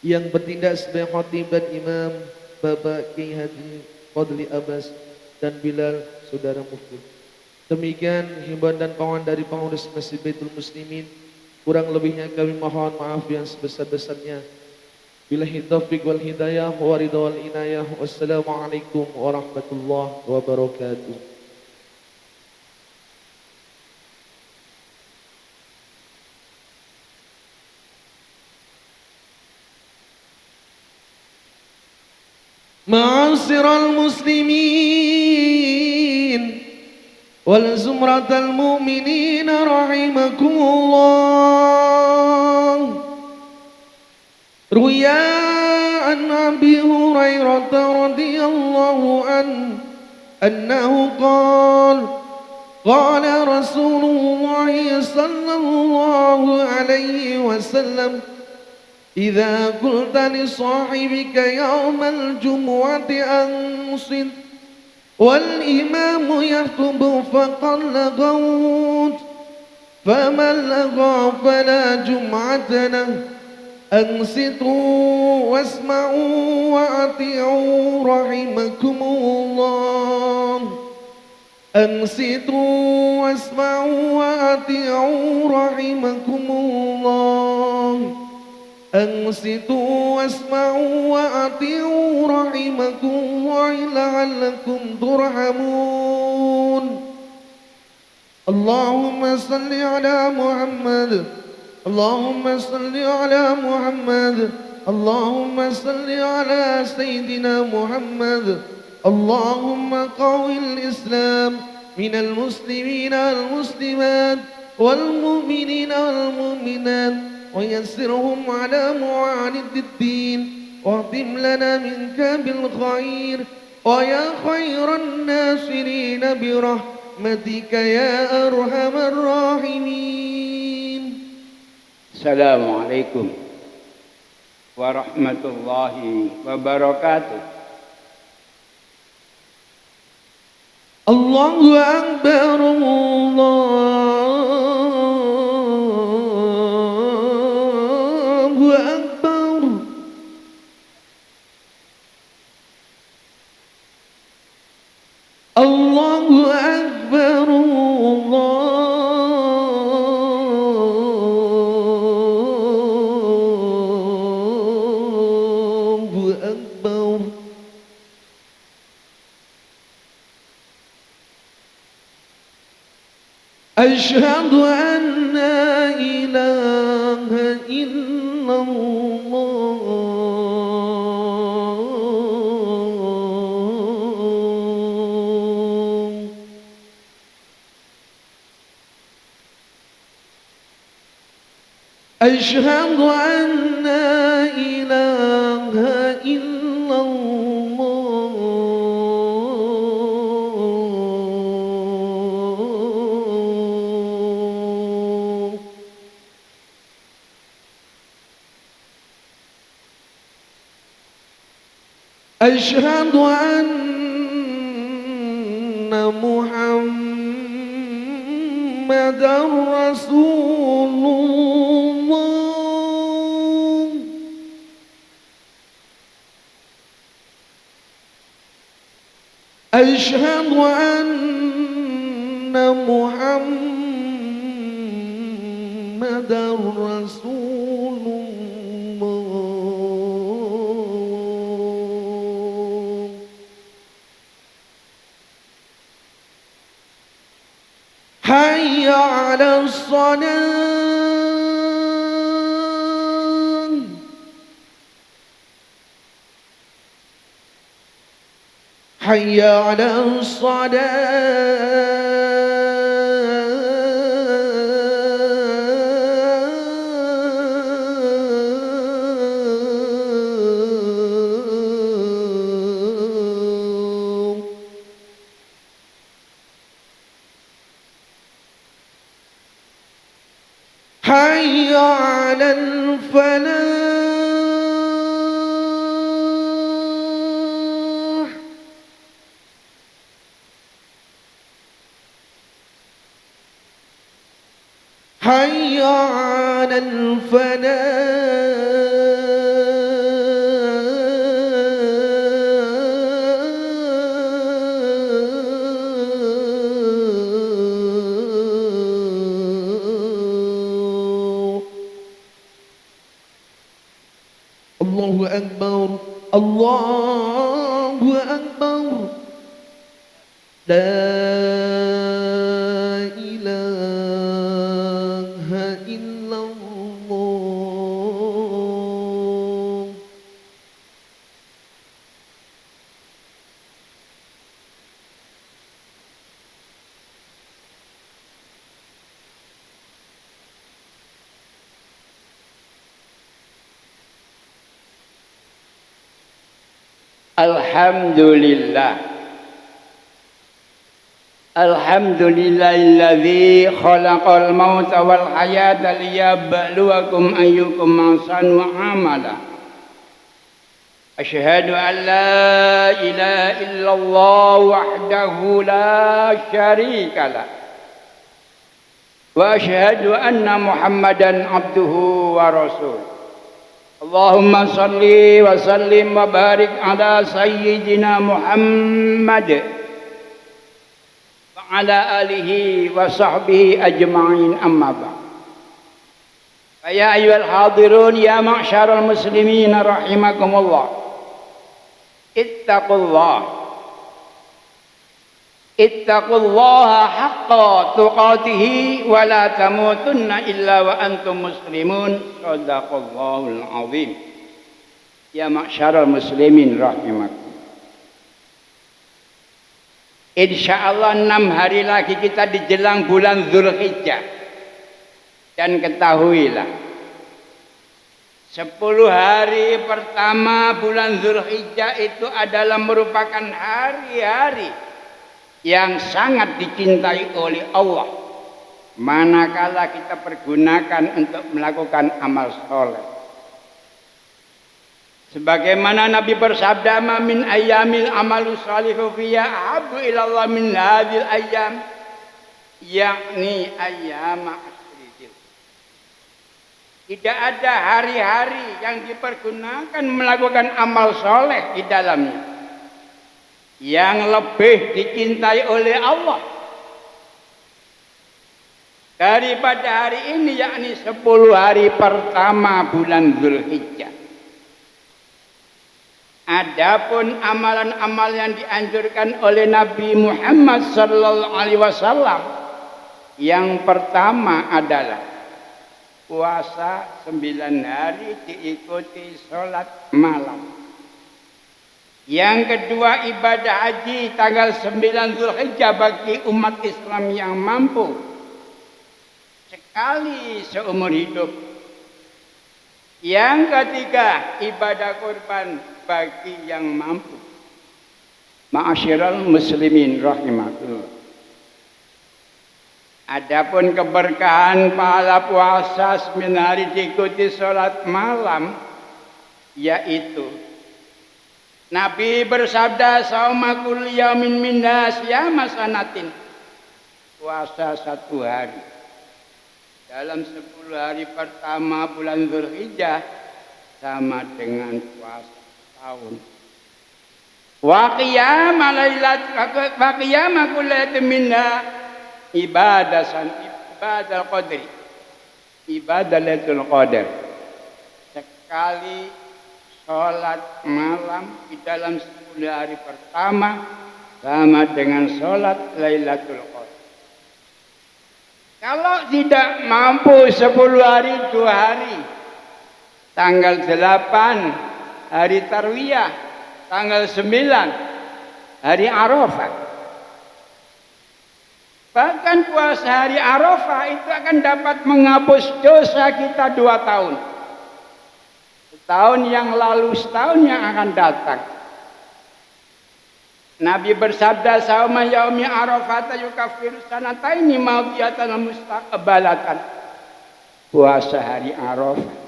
yang bertindak sebagai khatib dan imam, Bapak Kiai Haji Fadli Abbas dan Bilal saudara mufti. Demikian himbauan dan pengumuman dari pengurus Masjid Baitul Muslimin. Kurang lebihnya kami mohon maaf yang sebesar-besarnya. Billahi taufiq wal hidayah wa ridha wal inayah. Wassalamualaikum warahmatullahi wabarakatuh. Ma'asyiral muslimin wal zumratal mu'minin rahimakumullah. Ruya an Abi Hurairah radhiyallahu annahu qala Rasulullah sallallahu alaihi wasallam idza qulta li sahibika yawmal jumu'ati ansit wal imamu yaktubu faqad laghawt faman laghaw fala jum'atana ansitu wasma'u wa ati'u rahimakumullah. Ansitu wasma'u wa ati'u rahimakumullah. Ansitu wasma'u wa ati'u rahimakumullah la'allakum turhamun. Allahumma salli ala Muhammad. اللهم صل على محمد. اللهم صل على سيدنا محمد. اللهم قوي الإسلام من المسلمين والمسلمات والمؤمنين والمؤمنات ويسرهم على معاند الدين واختم لنا منك بالخير ويا خير الناصرين برحمتك يا أرحم الراحمين. Assalamualaikum warahmatullahi wabarakatuh. Allahu Akbar, Allahu Akbar. Allahu Akbar, أشهد أن لا إله إلا الله. أشهد أن لا إله إلا الله. أشهد أن محمدًا رسول الله. أشهد أن محمدًا رسول الله. حي على الصلاة. حي على الصلاة. حي على الفلاح. حي على الفلاح. Allahu Akbar, Allahu Akbar. La ilaha illallah. Alhamdulillah. Alhamdulillahilladzi khalaqal mauta wal hayata liyabluwakum ayyukum ahsanu amala. Asyhadu an la ilaha illallah wahdahu la syarikalah. Wa asyhadu anna Muhammadan abduhu wa rasuluh. Allahumma salli wa sallim wa barik ala sayyidina Muhammad ala alihi wa sahbihi ajma'in, amma ba'd. Ya ayyuhal hadirun ya ma'syaral muslimin rahimakumullah. Ittaqullaha haqqa tuqatih wa la tamutunna illa wa antum muslimun. Shadaqallahul azim. Ya ma'syaral muslimin rahimakumullah. Insyaallah 6 hari lagi kita dijelang bulan Dzulhijjah. Dan ketahuilah 10 hari pertama bulan Dzulhijjah itu adalah merupakan hari-hari yang sangat dicintai oleh Allah. Manakala kita pergunakan untuk melakukan amal soleh. Sebagaimana Nabi bersabda, "Ma min ayyamil amalu shalihu fiya ahabbu ila Allah min hadhil ayyam," yakni ayyam asridil. Tidak ada hari-hari yang dipergunakan melakukan amal soleh di dalamnya yang lebih dicintai oleh Allah daripada hari ini, yakni 10 hari pertama bulan Dzulhijjah. Adapun amalan-amalan yang dianjurkan oleh Nabi Muhammad sallallahu alaihi wasallam, yang pertama adalah puasa 9 hari diikuti sholat malam. Yang kedua ibadah haji tanggal 9 Dzulhijjah bagi umat Islam yang mampu sekali seumur hidup. Yang ketiga ibadah kurban bagi yang mampu. Ma'asyiral muslimin rahimakumullah. Adapun keberkahan pahala puasa 9 hari diikuti sholat malam, yaitu Nabi bersabda, "Shauma kulli yaumin min siyama sanatin." Puasa 1 hari dalam 10 hari pertama bulan Dzulhijjah sama dengan puasa tahun. Wa qiyama kullatin minna ibadah qadri. Ibadah Lailatul Qadar. Sekali sholat malam di dalam 10 hari pertama sama dengan sholat Lailatul Qadar. Kalau tidak mampu 10 hari 2 hari, tanggal 8 hari Tarwiyah, tanggal 9 hari Arafah. Bahkan puasa hari Arafah itu akan dapat menghapus dosa kita 2 tahun. Setahun yang lalu, setahun yang akan datang. Nabi bersabda, "Sauma yaumi Arafah yukaffiru sanataini madiyatan mustaqbalatan." Puasa hari Arafah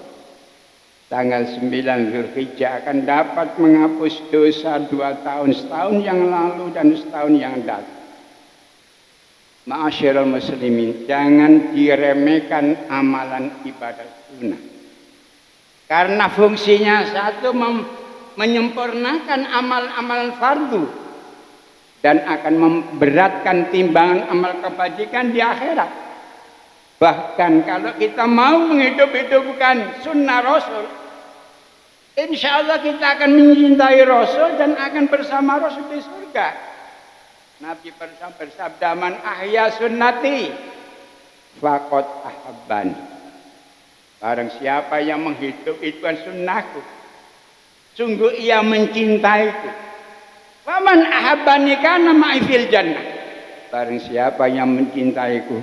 tanggal 9 Dzulhijjah akan dapat menghapus dosa 2 tahun, setahun yang lalu dan setahun yang datang. Ma'asyiral muslimin, jangan diremehkan amalan ibadah sunnah. Karena fungsinya satu menyempurnakan amal-amalan fardu dan akan memberatkan timbangan amal kebajikan di akhirat. Bahkan kalau kita mau menghidup-hidupkan sunnah Rasul, Insya Allah kita akan mencintai Rasul dan akan bersama Rasul di surga. Nabi bersabda, man ahya sunnati faqad ahabbani. Barang siapa yang menghidupkan sunnahku, sungguh ia mencintaiku. Waman ahabbani kana ma'i fil jannah. Barang siapa yang mencintaiku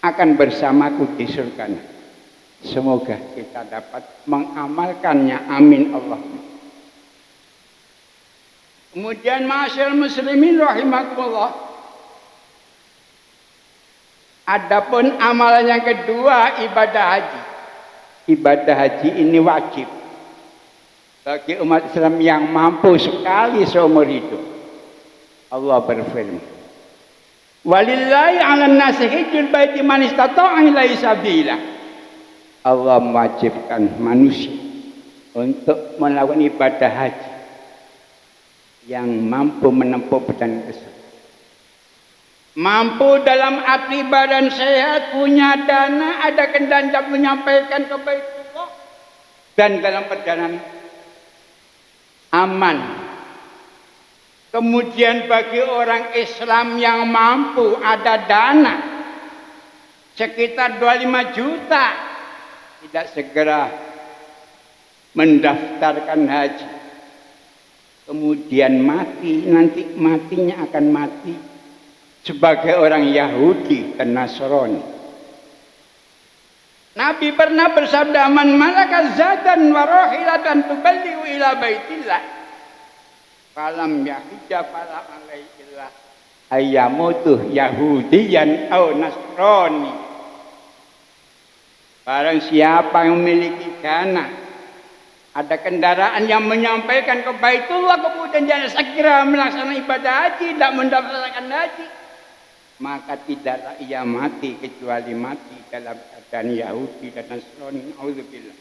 akan bersamaku di surga. Semoga kita dapat mengamalkannya. Amin Allahumma. Kemudian ma'asyiral muslimin rahimakumullah. Adapun amalan yang kedua, ibadah haji. Ibadah haji ini wajib bagi umat Islam yang mampu sekali seumur hidup. Allah berfirman, walillahi 'alan nasi hajjul baiti man istata'a ilaihi sabila. Allah mewajibkan manusia untuk melakukan ibadah haji yang mampu menempuh badan tersebut. Mampu dalam arti badan sehat, punya dana, ada kendaraan dapat menyampaikan ke Baitullah, dan dalam perjalanan aman. Kemudian bagi orang Islam yang mampu, ada dana sekitar 25 juta, tidak segera mendaftarkan haji, kemudian mati, nanti matinya akan mati sebagai orang Yahudi dan Nasrani. Nabi pernah bersabda, man malaka zadan wa rahilatan tuballighu ila baitillah falam yahija fala alaihi ayyamutuh yahudiyan au nasrani. Barang siapa yang memiliki dana, ada kendaraan yang menyampaikan ke Baitullah, kemudian dia segera melaksanakan ibadah haji, tidak mendaftarkan haji, maka tidaklah ia mati kecuali mati dalam keadaan Yahudi dan Nasrani. Auzubillah.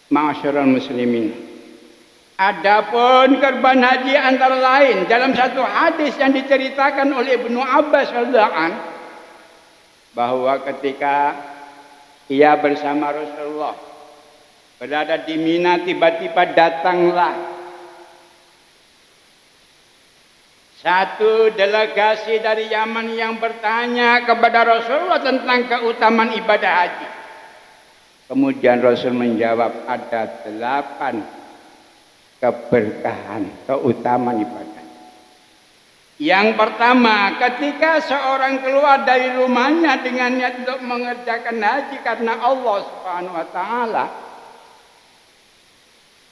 Ma'asyiral muslimin, adapun korban haji antara lain dalam satu hadis yang diceritakan oleh Ibnu Abbas radhiyallahu anhu, bahwa ketika ia bersama Rasulullah berada di Mina, tiba-tiba datanglah satu delegasi dari Yaman yang bertanya kepada Rasulullah tentang keutamaan ibadah haji. Kemudian Rasul menjawab, ada 8 keberkahan, keutamaan ibadah. Yang pertama, ketika seorang keluar dari rumahnya dengan niat untuk mengerjakan haji karena Allah Subhanahu wa taala,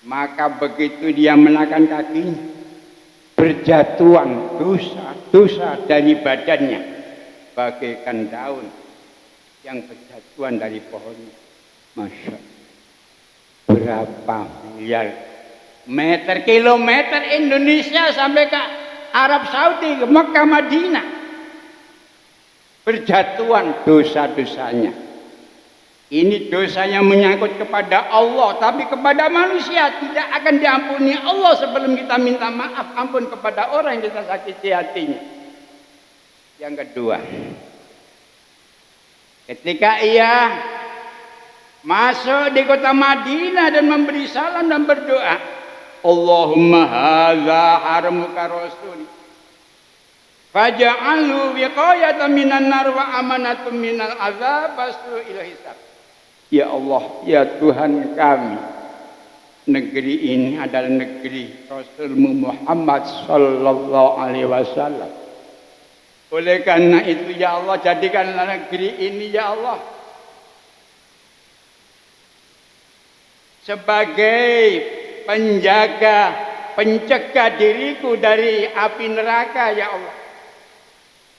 maka begitu dia menaikkan kakinya, berjatuhan dosa dari badannya bagaikan daun yang berjatuhan dari pohonnya. Masya Allah. Berapa miliar meter, kilometer Indonesia sampai ke Arab Saudi, ke Mekah, Madinah, berjatuhan dosa-dosanya. Ini dosa yang menyangkut kepada Allah, tapi kepada manusia tidak akan diampuni Allah sebelum kita minta maaf ampun kepada orang yang kita sakiti hatinya. Yang kedua, ketika ia masuk di kota Madinah dan memberi salam dan berdoa, Allahumma hadza haramuka rasul faj'alhu wiqayatan minan nar wa amanatan minal azab wasru ila hisab. Ya Allah, ya Tuhan kami, negeri ini adalah negeri Rasulmu Muhammad sallallahu alaihi wasallam. Oleh karena itu ya Allah, jadikanlah negeri ini ya Allah sebagai penjaga, pencegah diriku dari api neraka ya Allah.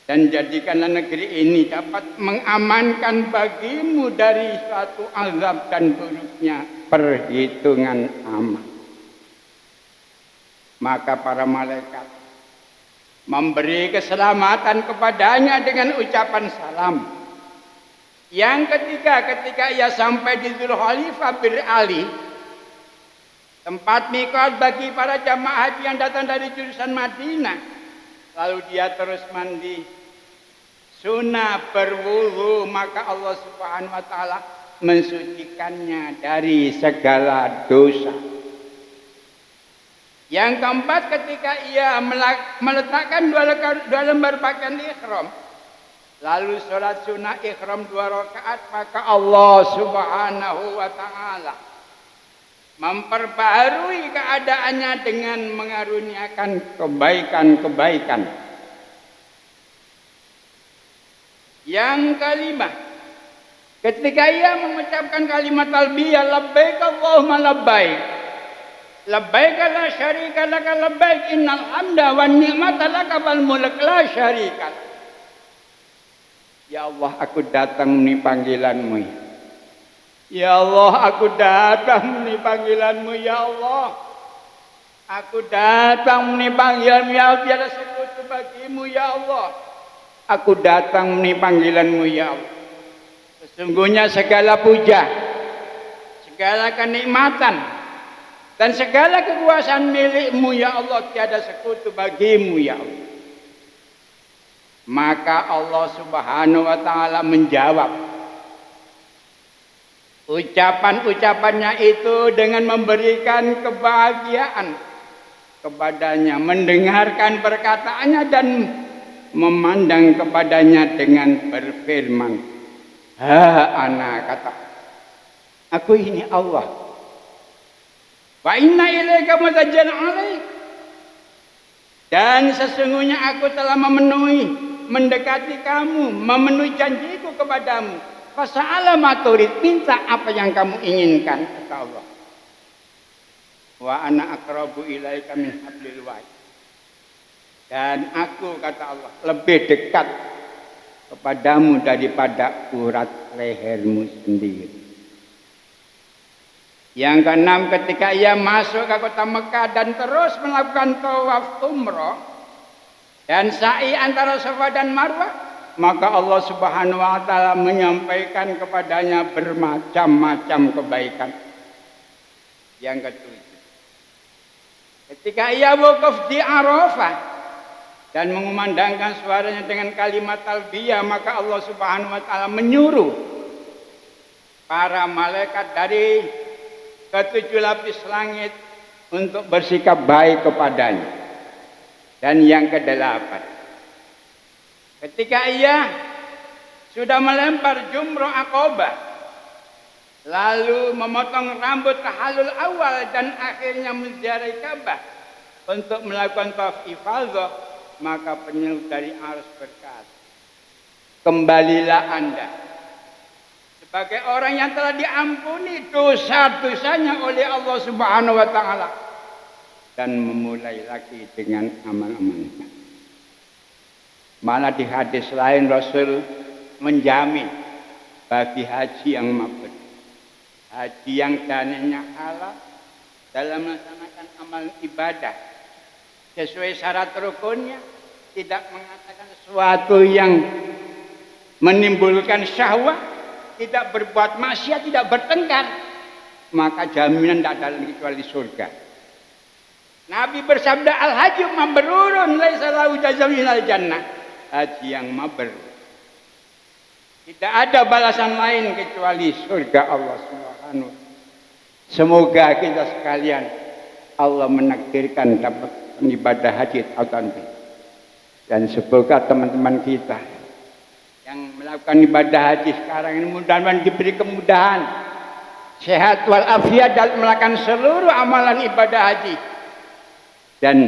Dan jadikanlah negeri ini dapat mengamankan bagimu dari suatu azab dan buruknya perhitungan amal. Maka para malaikat memberi keselamatan kepadanya dengan ucapan salam. Yang ketiga, ketika ia sampai di Dzulkhalifah Bir Ali, tempat mikot bagi para jamaah haji yang datang dari jurusan Madinah, lalu dia terus mandi, sunnah berwudu, maka Allah Subhanahu wa taala mensucikannya dari segala dosa. Yang keempat, ketika ia meletakkan dua lembar pakaian ihram, lalu sholat sunnah ihram 2 rakaat, maka Allah Subhanahu wa taala memperbaharui keadaannya dengan mengaruniakan kebaikan-kebaikan. Yang kelima, ketika ia mengucapkan kalimat talbiyah, labbaik Allahumma labbaik, labbaik la syarika laka labbaik, innal hamda wan ni'mata laka wal mulk la syarika lak. Ya Allah, aku datang memenuhi panggilanmu. Ya Allah, aku datang memenuhi panggilanmu. Ya Allah, aku datang memenuhi panggilanmu. Ya Allah, tiada sekutu bagimu. Ya Allah, aku datang memenuhi panggilanmu. Ya Allah, sesungguhnya segala puja, segala kenikmatan, dan segala kekuasaan milikmu. Ya Allah, tiada sekutu bagimu. Ya Allah. Maka Allah Subhanahu wa taala menjawab ucapan-ucapannya itu dengan memberikan kebahagiaan kepadanya, mendengarkan perkataannya dan memandang kepadanya dengan berfirman, "Ha ana," kata, "aku ini Allah. Wa inna ilaika mutajjan alaik." Dan sesungguhnya aku telah mendekati kamu, memenuhi janjiku kepadamu. Fasa'ala ma turid, minta apa yang kamu inginkan, kata Allah. Wa ana aqrabu ilaika min hablil warid. Dan aku, kata Allah, lebih dekat kepadamu daripada urat lehermu sendiri. Yang keenam, ketika ia masuk ke kota Mekah dan terus melakukan tawaf umrah dan sa'i antara Safa dan Marwah, maka Allah Subhanahu wa taala menyampaikan kepadanya bermacam-macam kebaikan. Yang ketujuh, ketika ia wukuf di Arafah dan mengumandangkan suaranya dengan kalimat talbiyah, maka Allah Subhanahu wa taala menyuruh para malaikat dari ketujuh lapis langit untuk bersikap baik kepadanya. Dan yang kedelapan, ketika ia sudah melempar jumroh Aqabah, lalu memotong rambut tahallul awal dan akhirnya menziarahi Ka'bah untuk melakukan tawaf ifadhah, maka penyuluh dari Arsy berkata, "Kembalilah Anda sebagai orang yang telah diampuni dosa-dosanya oleh Allah Subhanahu wa taala dan memulai lagi dengan amal-amalnya." Malah di hadis lain Rasul menjamin bagi haji yang mabrur, haji yang dananya halal dalam melaksanakan amal ibadah sesuai syarat rukunnya, tidak mengatakan sesuatu yang menimbulkan syahwat, tidak berbuat maksiat, tidak bertengkar, maka jaminan tidak ada kecuali surga. Nabi bersabda, "Al-haji mabrurun laisa lahu jazaa'un illal jannah." Haji yang mabrur, tidak ada balasan lain kecuali surga Allah Subhanahu. Semoga kita sekalian Allah menakdirkan dapat ibadah haji autentik, dan semoga teman-teman kita yang melakukan ibadah haji sekarang ini mudah-mudahan diberi kemudahan, sehat walafiat dalam melakukan seluruh amalan ibadah haji dan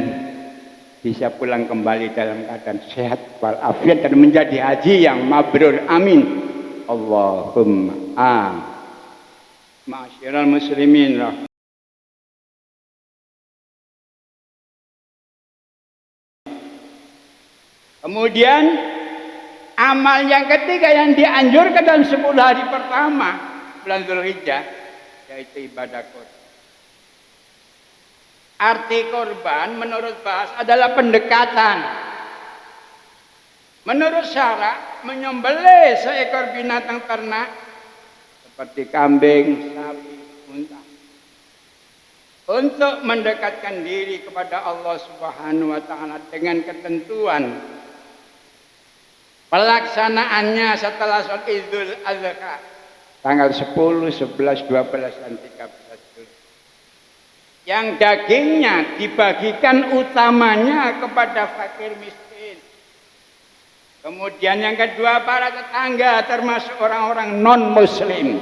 bisa pulang kembali dalam keadaan sehat walafiat dan menjadi haji yang mabrur. Amin. Allahumma amin. Ma'asyiral muslimin. Kemudian amal yang ketiga yang dianjurkan dalam 10 hari pertama bulan Dzulhijjah yaitu ibadah korban. Arti korban menurut bahasa adalah pendekatan. Menurut syara, menyembelih seekor binatang ternak seperti kambing, sapi, unta untuk mendekatkan diri kepada Allah Subhanahu wa taala dengan ketentuan Pelaksanaannya setelah sholat Idul Adha tanggal 10, 11, 12 dan 13 Juli. Yang dagingnya dibagikan utamanya kepada fakir miskin. Kemudian yang kedua para tetangga termasuk orang-orang non muslim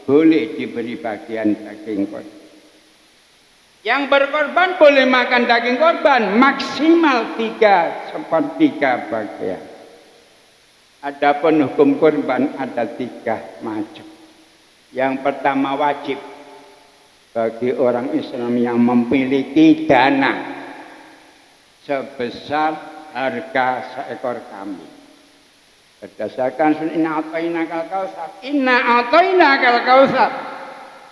boleh diberi bagian daging korban. Yang berkorban boleh makan daging korban maksimal 3/3 bagian. Adapun hukum korban ada 3 macam. Yang pertama wajib bagi orang Islam yang memiliki dana sebesar harga seekor kambing. Berdasarkan sunnah inna a'tainakal kautsar.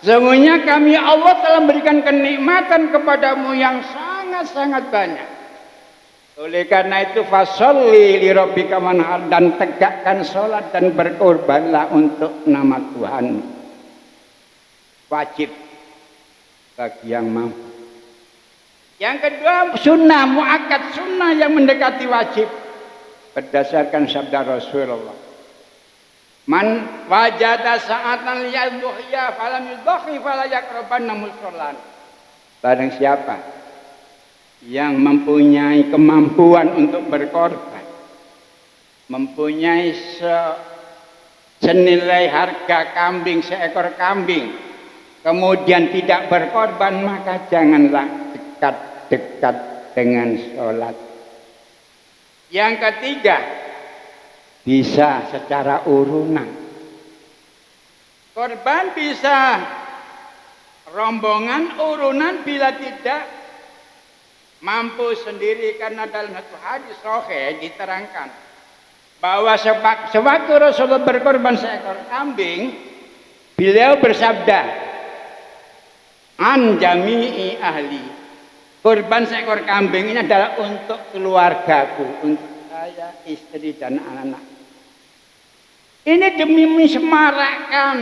Sesungguhnya kami Allah telah memberikan kenikmatan kepadamu yang sangat-sangat banyak. Oleh karena itu fasholli li rabbika wanhar, dan tegakkan sholat dan berkorbanlah untuk nama Tuhan. Wajib bagi yang mampu. Yang kedua sunnah muakkad, sunnah yang mendekati wajib berdasarkan sabda Rasulullah. Man wajada sa'atan liyadhuhiya falam yudhi fala yaqrabanna mushollan. Barang siapa yang mempunyai kemampuan untuk berkorban, mempunyai senilai harga kambing, seekor kambing, kemudian tidak berkorban, maka janganlah dekat-dekat dengan sholat. Yang ketiga, bisa secara urunan. Korban bisa rombongan, urunan bila tidak mampu sendiri, karena dalam satu hadis sahih diterangkan bahwa sewaktu Rasulullah berkorban seekor kambing, beliau bersabda, an jami'i ahli, korban seekor kambing ini adalah untuk keluargaku, untuk saya, istri dan anak-anak. Ini demi menyemarakkan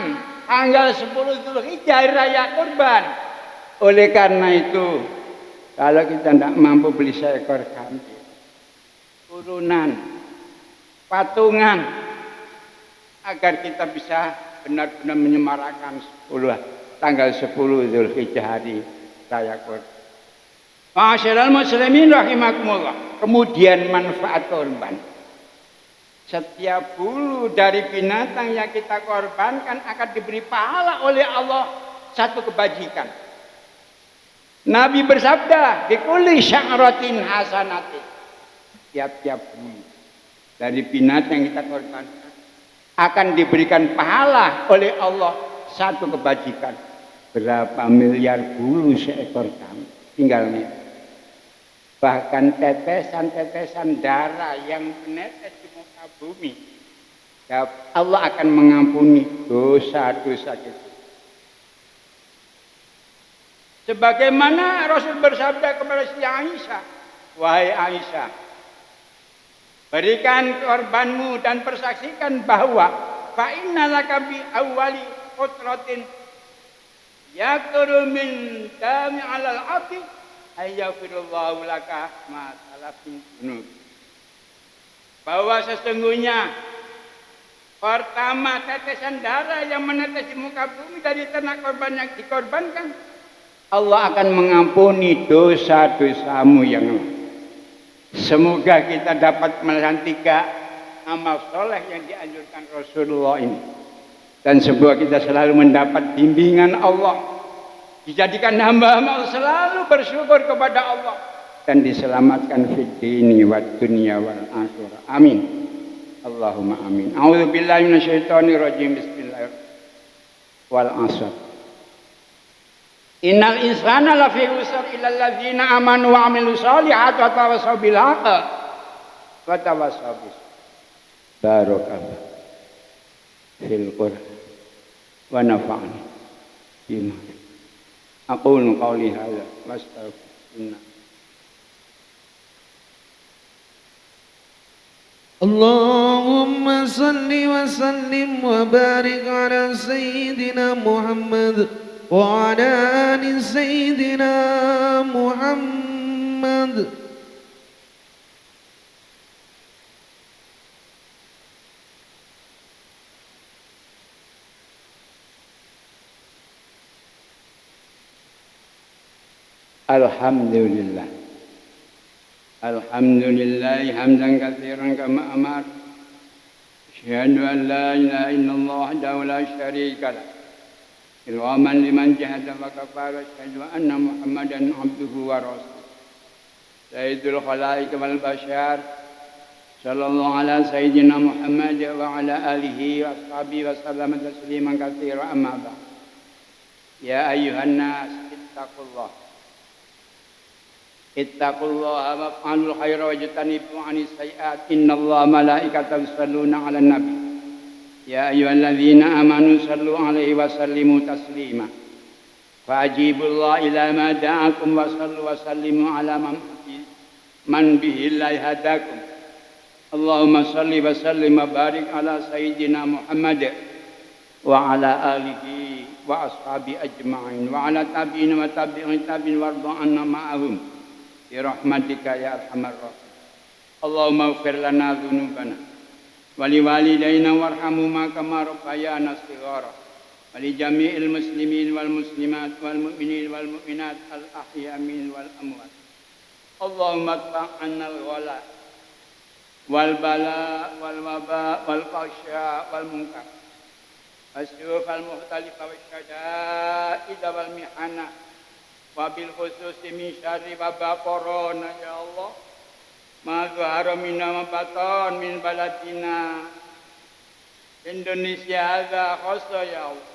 tanggal 10 Dzulhijjah, hari raya kurban. Oleh karena itu, kalau kita tidak mampu beli seekor kambing, urunan, patungan, agar kita bisa benar-benar menyemarakkan tanggal 10 Dzulhijjah, hari raya kurban. Ma'asyiral muslimin rahimakumullah. Kemudian manfaat korban. Setiap bulu dari binatang yang kita korbankan akan diberi pahala oleh Allah satu kebajikan. Nabi bersabda, "Bikulli sya'ratin hasanatin." Tiap-tiap bulu dari binatang yang kita korbankan akan diberikan pahala oleh Allah satu kebajikan. Berapa miliar bulu seekor kambing? Tinggal nih. Bahkan tetesan-tetesan darah yang menetes di muka bumi, ya Allah akan mengampuni dosa-dosa kita. Sebagaimana Rasul bersabda kepada Siti Aisyah, wahai Aisyah, berikan korbanmu dan persaksikan bahwa fa innalaka bi awwali qutratin yaqru min dami 'alal 'abdi ayyafirullahu laka ma salafin dzunub. Bahwa sesungguhnya pertama tetesan darah yang menetes di muka bumi dari ternak korban yang dikorbankan, Allah akan mengampuni dosa-dosamu yang lalu. Semoga kita dapat melakukan 3 amal soleh yang dianjurkan Rasulullah ini, dan semoga kita selalu mendapat bimbingan Allah, dijadikan hamba-hamba Allah selalu bersyukur kepada Allah, dan diselamatkan fid dini wad dunya wal akhirah. Amin. Allahumma amin. A'udzubillahi minasyaitonir rajim. Bismillahirrahmanirrahim. Wal 'asr. Innal insana lafi khusr illa alladzina amanu wa 'amilus solihati wa tawassaw bil haqqi wa tawassaw bis sabr. Barakallahu fil Qur'an wa nafa'ani bima. Aqulu qawli hadza wa astaghfirullah. Allahumma salli wa sallim wa barik ala Sayyidina Muhammad wa ala ali Sayyidina Muhammad. Alhamdulillah. Alhamdulillah hamdan katsiran kama amar. Asyhadu an la ilaha illallah wahdahu la syarika lah. Ilhaman liman jahada wa kafara. Asyhadu anna Muhammadan abduhu wa rasuluh. Sayyidul khalaiq wal bashar. Sallallahu ala sayyidina Muhammad wa ala alihi wa ashabihi wa sallam tasliman katsiran amma ba'd. Ya ayyuhan nas ittaqullah. Ittaqullaha waf'alul khaira wajtanibu 'anis sayyi'at. Innallaha malaikatahu yusholluna 'alan nabi. Ya ayyuhalladzina amanu shallu 'alaihi wa sallimu taslima. Fajibullaha ila ma da'akum wa sallu wa sallimu 'ala man bihi la hadakum. Allahumma salli wa sallim wa barik ala sayyidina Muhammad wa ala alihi wa ashabi ajma'in wa ala tabi'in wa tabi'in tabi'in warda anna ma'ahum bi rahmatika ya arhamar rahimin. Allahumma ighfir lana dhunubana wa li walidayna warhamhuma kama rabbayana shighara wa li jami'il muslimin wal muslimat wal mu'minin wal mu'minat al ahya min wal amwat. Allahumma adfa'anna al-ghala wal bala wal waba wal fahsya wal munkar asyuf al muhtalifa wa syada'id wal mihana wabil khusus min syarri wabah corona ya Allah ma zahara minna ma batan min baladina Indonesia hadza khassa ya Allah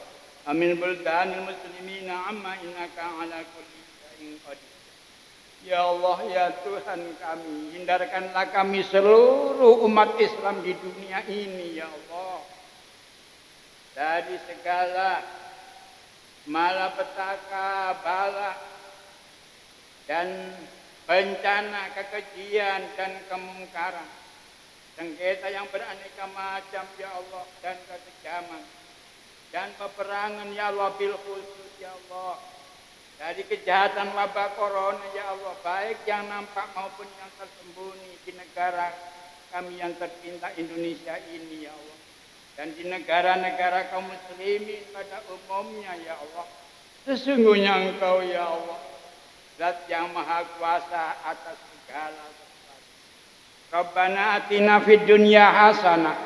amin buldanil muslimina amma innaka ala kulli syai'in qadir. Ya Allah, ya Tuhan kami, hindarkanlah kami seluruh umat Islam di dunia ini, ya Allah. Dari segala malapetaka, bala, dan bencana, kekejian, dan kemungkaran. Sengketa yang beraneka macam, ya Allah, dan kekejaman. Dan peperangan, ya Allah, bil khusus, ya Allah. Dari kejahatan wabah corona ya Allah, baik yang nampak maupun yang tersembunyi di negara kami yang tercinta Indonesia ini ya Allah. Dan di negara-negara kaum muslimin pada umumnya ya Allah. Sesungguhnya Engkau ya Allah, Zat yang maha kuasa atas segala sesuatu. Rabbana atina fid dunya hasanah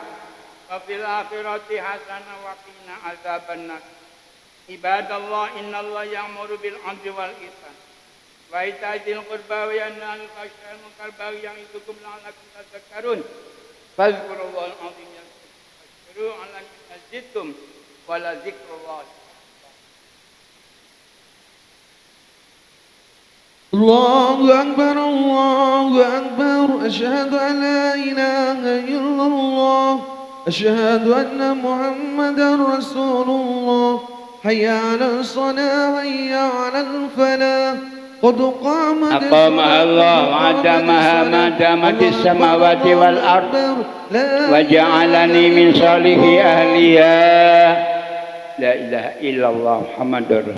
wa fil akhirati hasanah wa qina azabannar. Ibadallah innallaha ya'muru bil 'adli wal ihsan wa ita'i dzil qurba wa yanha 'anil fahsya'i wal munkar wa ya'idukum la'allakum tadhakkarun. Fadhkurullahal 'azim yazkurkum wa la yazidkum wa la dzikrullah. Allahu akbar, Allahu akbar, asyhadu an la ilaha illallah, asyhadu anna Muhammadar Rasulullah. حي على الصلاة حي على الفلاح قد قامت أقامها الله وعدمها ما دامت السماوات والأرض وجعلني من صالح أهلها لا إله إلا الله محمد